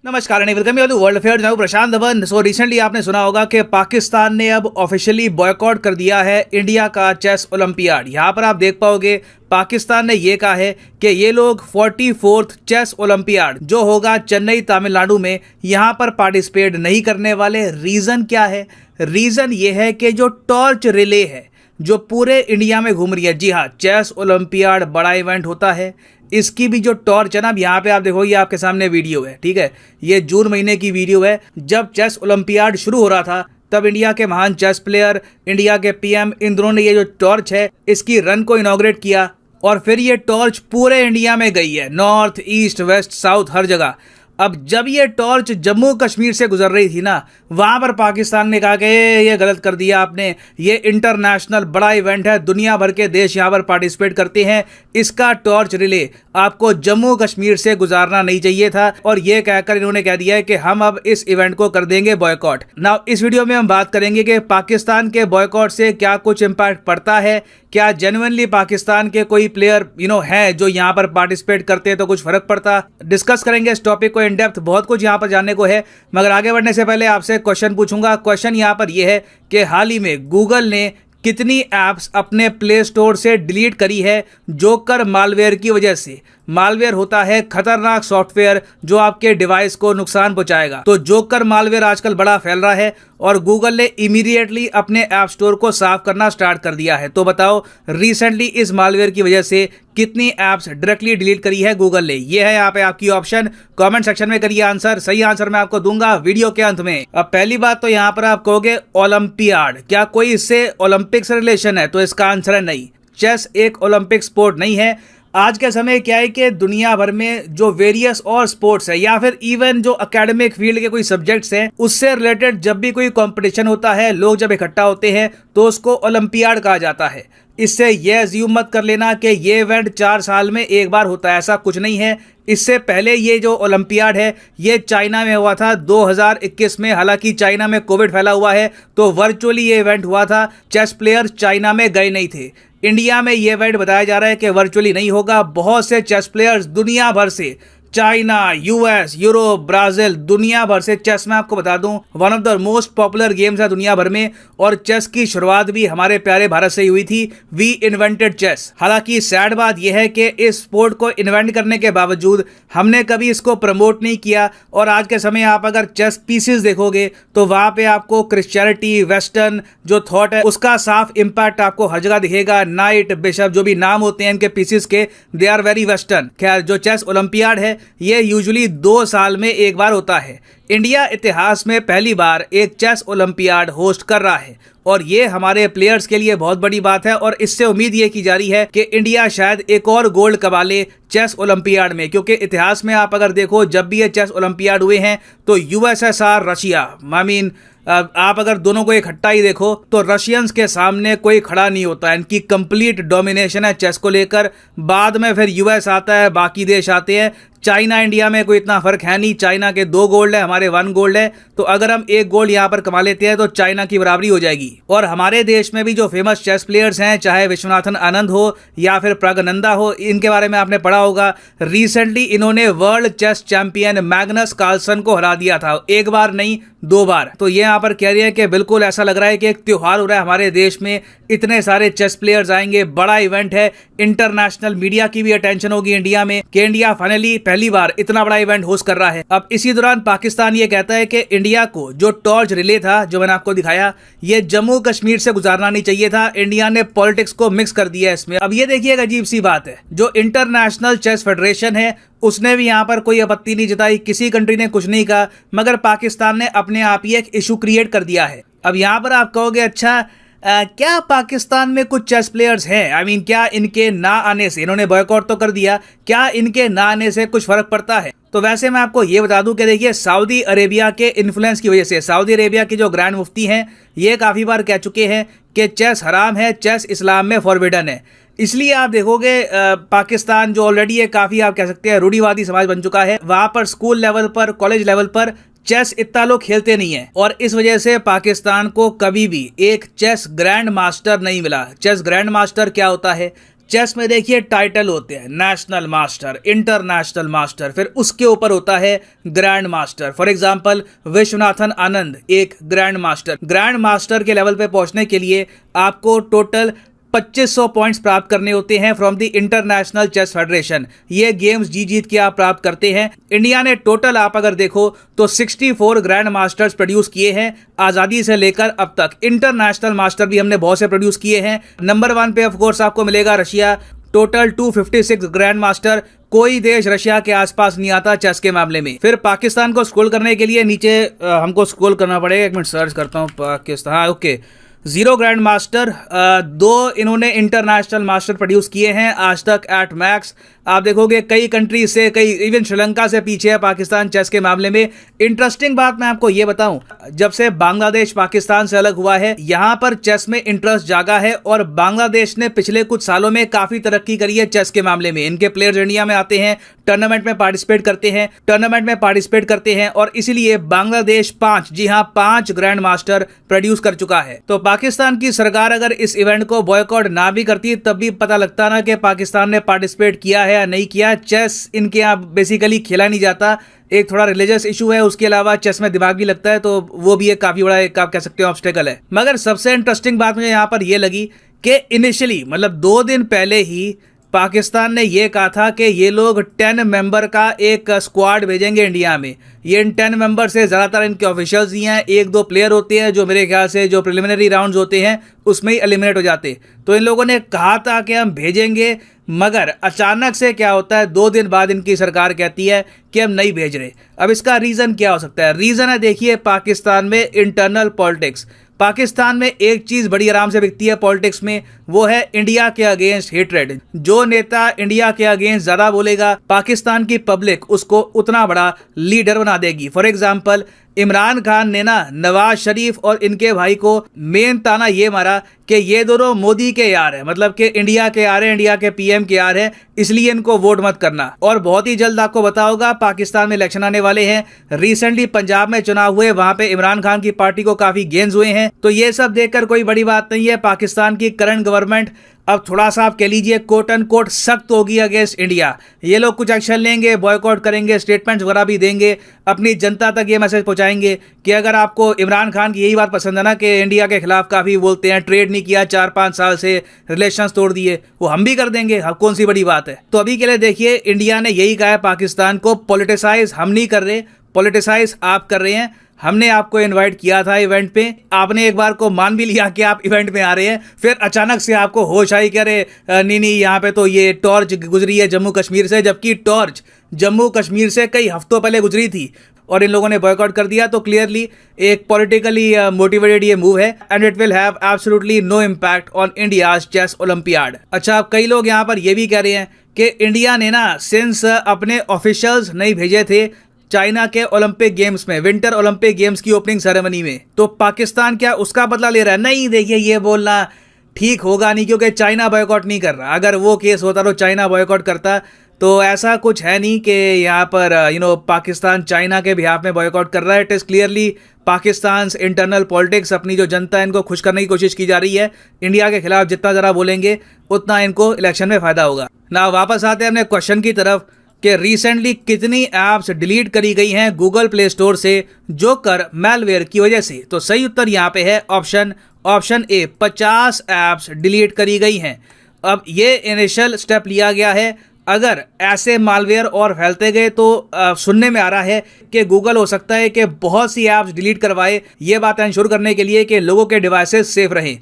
नमस्कार and welcome to world affairs. मैं Prashant Dhawan. Recently आपने सुना होगा कि पाकिस्तान ने अब ऑफिशियली बॉयकॉट कर दिया है इंडिया का चेस ओलंपियाड। यहाँ पर आप देख पाओगे पाकिस्तान ने ये कहा है कि ये लोग 44th चेस ओलंपियाड जो होगा चेन्नई तमिलनाडु में, यहाँ पर पार्टिसिपेट नहीं करने वाले। रीज़न क्या है? रीज़न ये है कि जो टॉर्च रिले है जो पूरे इंडिया में घूम रही है, जी हाँ, चेस ओलंपियाड बड़ा इवेंट होता है, इसकी भी जो टॉर्च है ना, अब यहाँ पे आप देखो, ये आपके सामने वीडियो है, ठीक है, ये जून महीने की वीडियो है। जब चेस ओलंपियाड शुरू हो रहा था तब इंडिया के महान चेस प्लेयर, इंडिया के पीएम, इन दोनों ने ये जो टॉर्च है इसकी रन को इनॉग्रेट किया और फिर ये टॉर्च पूरे इंडिया में गई है, नॉर्थ, ईस्ट, वेस्ट, साउथ, हर जगह। अब जब ये टॉर्च जम्मू कश्मीर से गुजर रही थी ना, वहां पर पाकिस्तान ने कहा कि ये गलत कर दिया आपने, ये इंटरनेशनल बड़ा इवेंट है, दुनिया भर के देश यहाँ पर पार्टिसिपेट करते हैं, इसका टॉर्च रिले आपको जम्मू कश्मीर से गुजारना नहीं चाहिए था। और ये कहकर इन्होंने कह दिया है कि हम अब इस इवेंट को कर देंगे बॉयकॉट। नाउ इस वीडियो में हम बात करेंगे कि पाकिस्तान के बॉयकॉट से क्या कुछ इम्पैक्ट पड़ता है, क्या जेन्युइनली पाकिस्तान के कोई प्लेयर है जो यहाँ पर पार्टिसिपेट करते हैं तो कुछ फर्क पड़ता। डिस्कस करेंगे इस टॉपिक को इन डेप्थ, बहुत कुछ यहाँ पर जानने को है। मगर आगे बढ़ने से पहले आपसे क्वेश्चन पूछूंगा। क्वेश्चन यहाँ पर यह है कि हाल ही में गूगल ने कितनी एप्स अपने प्ले स्टोर से डिलीट करी है जोकर मालवेयर की वजह से। मालवेयर होता है खतरनाक सॉफ्टवेयर जो आपके डिवाइस को नुकसान पहुंचाएगा। तो जोकर मालवेयर आजकल बड़ा फैल रहा है और गूगल ने इमीडिएटली अपने ऐप स्टोर को साफ करना स्टार्ट कर दिया है। तो बताओ रिसेंटली इस मालवेयर की वजह से कितनी एप्स डायरेक्टली डिलीट करी है गूगल ने। ये है यहाँ पे आपकी ऑप्शन, कमेंट सेक्शन में करिए आंसर। सही आंसर मैं आपको दूंगा वीडियो के अंत में। अब पहली बात तो यहाँ पर आप कहोगे ओलंपियाड, क्या कोई इससे ओलंपिक से रिलेशन है? तो इसका आंसर है नहीं। चेस एक ओलंपिक स्पोर्ट नहीं है। आज के समय क्या है कि दुनिया भर में जो वेरियस और स्पोर्ट्स है या फिर इवन जो एकेडमिक फील्ड के कोई सब्जेक्ट्स हैं, उससे रिलेटेड जब भी कोई कंपटीशन होता है, लोग जब इकट्ठा होते हैं तो उसको ओलंपियाड कहा जाता है। इससे ये अज्यूम मत कर लेना कि ये इवेंट 4 साल में एक बार होता है, ऐसा कुछ नहीं है। इससे पहले ये जो ओलंपियाड है ये चाइना में हुआ था 2021 में। हालांकि चाइना में कोविड फैला हुआ है तो वर्चुअली ये इवेंट हुआ था। चेस प्लेयर चाइना में गए नहीं थे। इंडिया में ये इवेंट बताया जा रहा है कि वर्चुअली नहीं होगा। बहुत से चेस प्लेयर्स दुनिया भर से, चाइना, यूएस, यूरोप, ब्राजील, दुनिया भर से, चेस में आपको बता दूं one of the most popular games है दुनिया भर में। और चेस की शुरुआत भी हमारे प्यारे भारत से ही हुई थी। We invented chess. हालांकि सैड बात यह है कि इस स्पोर्ट को इन्वेंट करने के बावजूद हमने कभी इसको प्रमोट नहीं किया। और आज के समय आप अगर चेस पीसेस देखोगे तो वहां पे आपको क्रिश्चियनिटी, वेस्टर्न जो थॉट है उसका साफ इंपैक्ट आपको हर जगह दिखेगा। नाइट, बिशप, जो भी नाम होते हैं इनके पीसेस के, दे आर वेरी वेस्टर्न। खैर, जो चेस ओलंपियाड है ये यूजुअली 2 साल में एक बार होता है। इंडिया इतिहास में पहली बार एक चेस ओलंपियाड होस्ट कर रहा है और ये हमारे प्लेयर्स के लिए बहुत बड़ी बात है। और इससे उम्मीद ये की जा रही है कि इंडिया शायद एक और गोल्ड कमा ले चेस ओलंपियाड में, क्योंकि इतिहास में आप अगर देखो जब भी ये चेस ओलंपियाड हुए हैं तो यूएसएसआर, रशिया, आप अगर दोनों को इकट्ठा ही देखो तो रशियंस के सामने कोई खड़ा नहीं होता। इनकी कंप्लीट डोमिनेशन है चेस को लेकर। बाद में फिर यूएस आता है, बाकी देश आते हैं। चाइना इंडिया में कोई इतना फर्क है नहीं। चाइना के 2 गोल्ड है, हमारे 1 गोल्ड है। तो अगर हम 1 गोल्ड यहाँ पर कमा लेते हैं तो चाइना की बराबरी हो जाएगी। और हमारे देश में भी जो फेमस चेस प्लेयर्स हैं, चाहे विश्वनाथन आनंद हो या फिर प्रगनंदा हो, इनके बारे में आपने पढ़ा होगा। रिसेंटली इन्होंने world chess champion Magnus Carlsen को हरा दिया था, 1 बार नहीं 2 बार। तो ये यहाँ पर कह रही है कि बिल्कुल ऐसा लग रहा है कि एक त्योहार हो रहा है हमारे देश में। इतने सारे चेस प्लेयर्स आएंगे, बड़ा इवेंट है। इंटरनेशनल मीडिया की भी अटेंशन होगी इंडिया में कि इंडिया फाइनली पहली बार इतना बड़ा इवेंट होस्ट कर रहा है। अब इसी दौरान पाकिस्तान ये कहता है कि इंडिया को जो टॉर्च रिले था, जो मैंने आपको दिखाया, ये जम्मू कश्मीर से गुजारना नहीं चाहिए था। इंडिया ने पॉलिटिक्स को मिक्स कर दिया इसमें। अब ये देखिए, अजीब सी बात है, जो इंटरनेशनल चेस फेडरेशन है उसने भी यहाँ पर कोई आपत्ति नहीं जताई, किसी कंट्री ने कुछ नहीं कहा, मगर पाकिस्तान ने अपने आप ही एक इशू क्रिएट कर दिया है। अब यहाँ पर आप कहोगे अच्छा क्या पाकिस्तान में कुछ चेस प्लेयर्स हैं, क्या इनके ना आने से, इन्होंने बॉयकॉट तो कर दिया, क्या इनके ना आने से कुछ फर्क पड़ता है? तो वैसे मैं आपको ये बता दूं कि देखिए, सऊदी अरेबिया के इन्फ्लुएंस की वजह से, सऊदी अरेबिया के जो ग्रैंड मुफ्ती हैं ये काफ़ी बार कह चुके हैं कि चेस हराम है, चेस इस्लाम में फॉरबिडन है। इसलिए आप देखोगे पाकिस्तान जो ऑलरेडी है काफ़ी, आप कह सकते हैं, रूढ़िवादी समाज बन चुका है, वहाँ पर स्कूल लेवल पर, कॉलेज लेवल पर चेस इतना लोग खेलते नहीं है। और इस वजह से पाकिस्तान को कभी भी एक चेस ग्रैंड मास्टर नहीं मिला। चेस ग्रैंड मास्टर क्या होता है? चेस में देखिए टाइटल होते हैं नेशनल मास्टर, इंटरनेशनल मास्टर, फिर उसके ऊपर होता है grand master. For example Viswanathan Anand एक ग्रैंड मास्टर। ग्रैंड मास्टर के लेवल पे पहुंचने के लिए आपको टोटल 2500 पॉइंट्स प्राप्त करने होते हैं from the international chess federation. ये गेम्स जीत के आप प्राप्त करते हैं। इंडिया ने टोटल आप अगर देखो तो 64 ग्रैंड मास्टर्स प्रोड्यूस किए हैं आज़ादी से लेकर अब तक। इंटरनेशनल मास्टर भी हमने बहुत से प्रोड्यूस किए हैं। नंबर 1 पे ऑफ कोर्स आपको मिलेगा रशिया, टोटल 256 ग्रैंड मास्टर। कोई देश रशिया के आसपास नहीं आता चेस के मामले में। फिर पाकिस्तान को स्क्रॉल करने के लिए नीचे हमको स्क्रॉल करना पड़ेगा। एक मिनट सर्च करता हूँ पाकिस्तान। हाँ ओके, 0 ग्रैंड मास्टर, 2 इन्होंने इंटरनेशनल मास्टर प्रोड्यूस किए हैं आज तक एट मैक्स। आप देखोगे कई कंट्री से, कई इवन श्रीलंका से पीछे है पाकिस्तान चेस के मामले में। इंटरेस्टिंग बात मैं आपको ये बताऊं, जब से बांग्लादेश पाकिस्तान से अलग हुआ है यहां पर चेस में इंटरेस्ट जागा है और बांग्लादेश ने पिछले कुछ सालों में काफी तरक्की करी है चेस के मामले में। इनके प्लेयर्स इंडिया में आते हैं, टूर्नामेंट में पार्टिसिपेट करते हैं और इसीलिए बांग्लादेश 5, जी हां 5 ग्रैंड मास्टर प्रोड्यूस कर चुका है। तो पाकिस्तान की सरकार अगर इस इवेंट को बॉयकॉट ना भी करती तब भी पता लगता ना कि पाकिस्तान ने पार्टिसिपेट किया है या नहीं किया। चेस इनके यहाँ बेसिकली खेला नहीं जाता। एक थोड़ा रिलीजियस इशू है, उसके अलावा चेस में दिमाग भी लगता है, तो वो भी एक काफी बड़ा एक आप कह सकते हो ऑब्स्टेकल है। मगर सबसे इंटरेस्टिंग बात मुझे यहाँ पर यह लगी कि इनिशियली मतलब 2 दिन पहले ही पाकिस्तान ने यह कहा था कि ये लोग 10 मेंबर का एक स्क्वाड भेजेंगे इंडिया में। ये इन 10 मेंबर से ज़्यादातर इनके ऑफिशियल्स ही हैं, 1-2 प्लेयर होते हैं जो मेरे ख्याल से जो प्रिलिमिनरी राउंड्स होते हैं उसमें ही एलिमिनेट हो जाते। तो इन लोगों ने कहा था कि हम भेजेंगे, मगर अचानक से क्या होता है 2 दिन बाद इनकी सरकार कहती है कि हम नहीं भेज रहे। अब इसका रीज़न क्या हो सकता है? रीज़न है देखिए पाकिस्तान में इंटरनल पॉलिटिक्स। पाकिस्तान में एक चीज बड़ी आराम से बिकती है पॉलिटिक्स में, वो है इंडिया के अगेंस्ट हेट्रेड। जो नेता इंडिया के अगेंस्ट ज्यादा बोलेगा पाकिस्तान की पब्लिक उसको उतना बड़ा लीडर बना देगी। फॉर एग्जाम्पल इमरान खान ने ना नवाज शरीफ और इनके भाई को मेन ताना ये मारा कि ये दोनों मोदी के यार हैं, मतलब कि इंडिया के यार हैं, इंडिया के पीएम के यार हैं, इसलिए इनको वोट मत करना। और बहुत ही जल्द आपको पता होगा पाकिस्तान में इलेक्शन आने वाले हैं। रिसेंटली पंजाब में चुनाव हुए, वहां पे इमरान खान की पार्टी को काफी गेन्स हुए हैं। तो ये सब देखकर कोई बड़ी बात नहीं है। पाकिस्तान की करंट गवर्नमेंट अब थोड़ा सा आप कह लीजिए कोट एंड कोट सख्त होगी अगेंस्ट इंडिया। ये लोग कुछ एक्शन लेंगे, बॉयकॉट करेंगे, स्टेटमेंट्स वगैरह भी देंगे, अपनी जनता तक ये मैसेज पहुंचाएंगे कि अगर आपको इमरान खान की यही बात पसंद है ना कि इंडिया के खिलाफ काफ़ी बोलते हैं, ट्रेड नहीं किया 4-5 साल से, रिलेशंस तोड़ दिए, वो हम भी कर देंगे, अब कौन सी बड़ी बात है। तो अभी के लिए देखिए इंडिया ने यही कहा है पाकिस्तान को, पॉलिटिसाइज हम नहीं कर रहे, पॉलिटिसाइज आप कर रहे हैं। हमने आपको इनवाइट किया था इवेंट पे, आपने एक बार को मान भी लिया कि आप इवेंट में आ रहे हैं, फिर अचानक से आपको होश आई कि अरे नहीं यहाँ पे तो ये टॉर्च गुजरी है जम्मू कश्मीर से, जबकि टॉर्च जम्मू कश्मीर से कई हफ्तों पहले गुजरी थी और इन लोगों ने बॉयकॉट कर दिया। तो क्लियरली एक पॉलिटिकली मोटिवेटेड ये मूव है and it will have absolutely no impact on India's chess olympiad. अच्छा, अब कई लोग यहाँ पर ये भी कह रहे हैं कि इंडिया ने ना सिंस अपने ऑफिशियल्स नहीं भेजे थे चाइना के ओलंपिक गेम्स में, विंटर ओलंपिक गेम्स की ओपनिंग सेरेमनी में, तो पाकिस्तान क्या उसका बदला ले रहा है? नहीं, देखिए ये बोलना ठीक होगा नहीं, क्योंकि चाइना बॉयकॉट नहीं कर रहा। अगर वो केस होता तो चाइना बॉयकॉट करता, तो ऐसा कुछ है नहीं कि यहाँ पर पाकिस्तान चाइना के बिहाफ में बॉयकॉट कर रहा है। It is clearly Pakistan internal politics, अपनी जो जनता है इनको खुश करने की कोशिश की जा रही है। इंडिया के खिलाफ जितना ज़रा बोलेंगे उतना इनको इलेक्शन में फ़ायदा होगा ना। वापस आते हैं अपने क्वेश्चन की तरफ कि रिसेंटली कितनी ऐप्स डिलीट करी गई हैं गूगल प्ले स्टोर से जोकर मैलवेयर की वजह से। तो सही उत्तर यहाँ पे है ऑप्शन ए, 50 ऐप्स डिलीट करी गई हैं। अब ये इनिशियल स्टेप लिया गया है, अगर ऐसे मालवेयर और फैलते गए तो सुनने में आ रहा है कि गूगल हो सकता है कि बहुत सी ऐप्स डिलीट करवाए, ये बात इंश्योर करने के लिए कि लोगों के डिवाइसेस सेफ रहें।